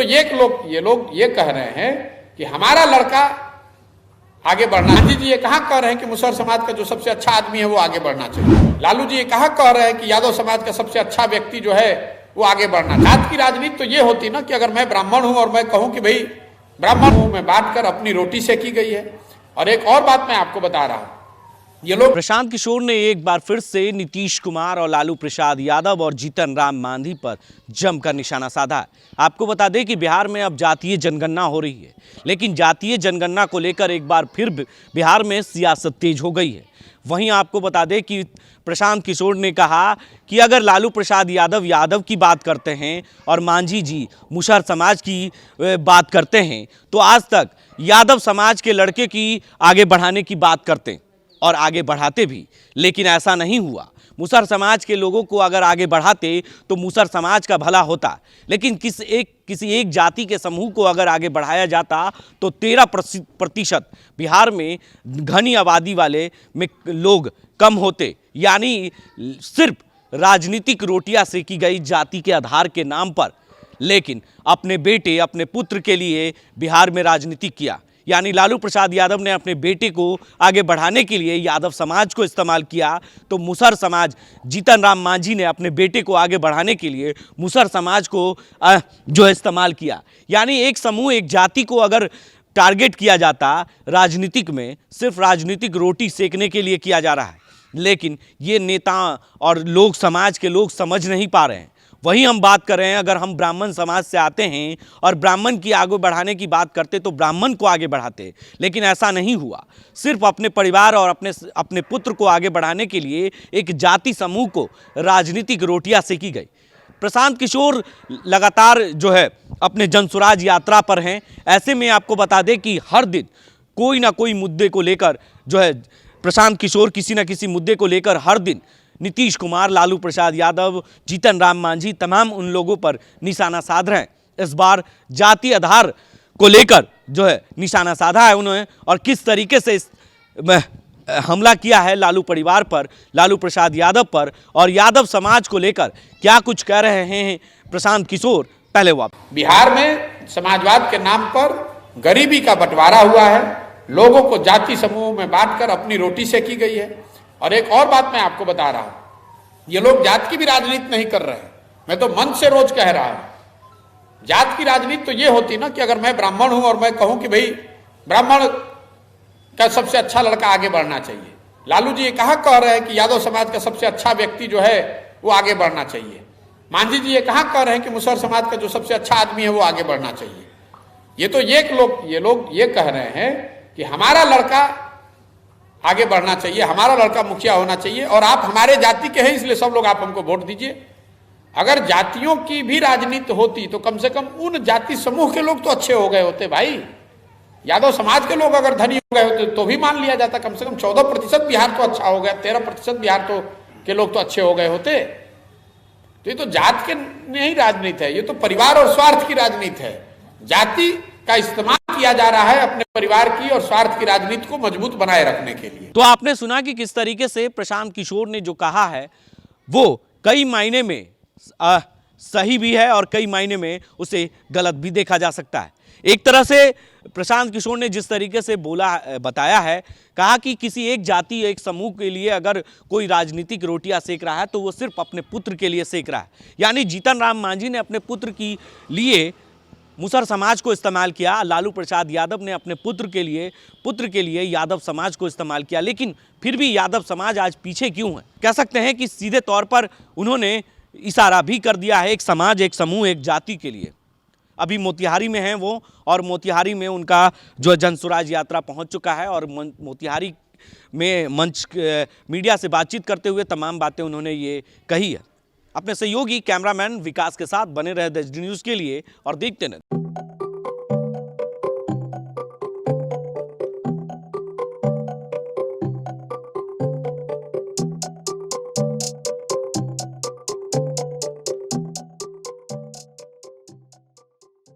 ये लोग ये कह रहे हैं कि हमारा लड़का आगे बढ़ना। गांधी जी ये कहाँ कह रहे हैं कि मुसहर समाज का जो सबसे अच्छा आदमी है वो आगे बढ़ना चाहिए। लालू जी ये कहाँ कह रहे हैं कि यादव समाज का सबसे अच्छा व्यक्ति जो है वो आगे बढ़ना। जात की राजनीति तो ये होती ना कि अगर मैं ब्राह्मण हूं और मैं कहूं कि भाई ब्राह्मण हूं, मैं बांट कर अपनी रोटी सेकी गई है। और एक और बात मैं आपको बता रहा हूं, ये लोग प्रशांत किशोर ने एक बार फिर से नीतीश कुमार और लालू प्रसाद यादव और जीतन राम मांझी पर जमकर निशाना साधा है। आपको बता दें कि बिहार में अब जातीय जनगणना हो रही है, लेकिन जातीय जनगणना को लेकर एक बार फिर बिहार में सियासत तेज हो गई है। वहीं आपको बता दें कि प्रशांत किशोर ने कहा कि अगर लालू प्रसाद यादव की बात करते हैं और मांझी जी मुसहर समाज की बात करते हैं तो आज तक यादव समाज के लड़के की आगे बढ़ाने की बात करते और आगे बढ़ाते भी, लेकिन ऐसा नहीं हुआ। मुसहर समाज के लोगों को अगर आगे बढ़ाते तो मुसहर समाज का भला होता, लेकिन किसी एक जाति के समूह को अगर आगे बढ़ाया जाता तो 13% बिहार में घनी आबादी वाले में लोग कम होते। यानी सिर्फ राजनीतिक रोटियां सेकी गई जाति के आधार के नाम पर, लेकिन अपने बेटे अपने पुत्र के लिए बिहार में राजनीति किया। यानी लालू प्रसाद यादव ने अपने बेटे को आगे बढ़ाने के लिए यादव समाज को इस्तेमाल किया, तो मुसहर समाज जीतन राम मांझी ने अपने बेटे को आगे बढ़ाने के लिए मुसहर समाज को जो इस्तेमाल किया। यानी एक समूह एक जाति को अगर टारगेट किया जाता राजनीतिक में, सिर्फ राजनीतिक रोटी सेकने के लिए किया जा रहा है, लेकिन ये नेता और लोग समाज के लोग समझ नहीं पा रहे हैं। वहीं हम बात कर रहे हैं, अगर हम ब्राह्मण समाज से आते हैं और ब्राह्मण की आगे बढ़ाने की बात करते तो ब्राह्मण को आगे बढ़ाते, लेकिन ऐसा नहीं हुआ। सिर्फ अपने परिवार और अपने पुत्र को आगे बढ़ाने के लिए एक जाति समूह को राजनीतिक रोटियां सेकी गई। प्रशांत किशोर लगातार जो है अपने जनसुराज यात्रा पर हैं। ऐसे में आपको बता दें कि हर दिन कोई ना कोई मुद्दे को लेकर जो है प्रशांत किशोर किसी न किसी मुद्दे को लेकर हर दिन नीतीश कुमार, लालू प्रसाद यादव, जीतन राम मांझी तमाम उन लोगों पर निशाना साध रहे हैं। इस बार जाति आधार को लेकर जो है निशाना साधा है उन्होंने, और किस तरीके से हमला किया है लालू परिवार पर, लालू प्रसाद यादव पर, और यादव समाज को लेकर क्या कुछ कह रहे हैं प्रशांत किशोर। पहले वो बिहार में समाजवाद के नाम पर गरीबी का बंटवारा हुआ है, लोगों को जाति समूह में बांटकर अपनी रोटी सेकी गई है। और एक और बात मैं आपको बता रहा हूं, ये लोग जात की भी राजनीति नहीं कर रहे हैं। मैं तो मन से रोज कह रहा हूं, जात की राजनीति तो ये होती ना कि अगर मैं ब्राह्मण हूं और मैं कहूं कि भाई ब्राह्मण का सबसे अच्छा लड़का आगे बढ़ना चाहिए। लालू जी ये कहाँ कह रहे हैं कि यादव समाज का सबसे अच्छा व्यक्ति जो है वो आगे बढ़ना चाहिए। मांझी जी ये कहाँ कह रहे हैं कि मुसहर समाज का जो सबसे अच्छा आदमी है वो आगे बढ़ना चाहिए। ये तो ये लोग ये कह रहे हैं कि हमारा लड़का आगे बढ़ना चाहिए, हमारा लड़का मुखिया होना चाहिए, और आप हमारे जाति के हैं इसलिए सब लोग आप हमको वोट दीजिए। अगर जातियों की भी राजनीति होती तो कम से कम उन जाति समूह के लोग तो अच्छे हो गए होते भाई। यादव समाज के लोग अगर धनी हो गए होते तो भी मान लिया जाता। कम से कम 14% बिहार तो अच्छा हो गया, 13% बिहार तो के लोग तो अच्छे हो गए होते। तो ये तो जात के नहीं राजनीति है, ये तो परिवार और स्वार्थ की राजनीति है। जाति का इस्तेमाल किया जा रहा है अपने परिवार की और स्वार्थ की राजनीति को मजबूत बनाए रखने के लिए। तो आपने सुना कि किस तरीके से प्रशांत किशोर ने जो कहा है वो कई मायने में सही भी है और कई मायने में उसे गलत भी देखा जा सकता है। एक तरह से प्रशांत किशोर ने जिस तरीके से बताया है, कहा कि किसी एक जाति एक समूह के लिए अगर कोई राजनीतिक रोटियां सेक रहा है तो वो सिर्फ अपने पुत्र के लिए सेक रहा है। यानी जीतन राम मांझी ने अपने पुत्र के लिए मुसहर समाज को इस्तेमाल किया, लालू प्रसाद यादव ने अपने पुत्र के लिए यादव समाज को इस्तेमाल किया, लेकिन फिर भी यादव समाज आज पीछे क्यों है? कह सकते हैं कि सीधे तौर पर उन्होंने इशारा भी कर दिया है एक समाज एक समूह एक जाति के लिए। अभी मोतिहारी में हैं वो, और मोतिहारी में उनका जो जनसुराज यात्रा पहुंच चुका है, और मोतिहारी में मीडिया से बातचीत करते हुए तमाम बातें उन्होंने ये कही है। अपने सहयोगी कैमरामैन विकास के साथ बने रहे द न्यूज़ के लिए और देखते रहें।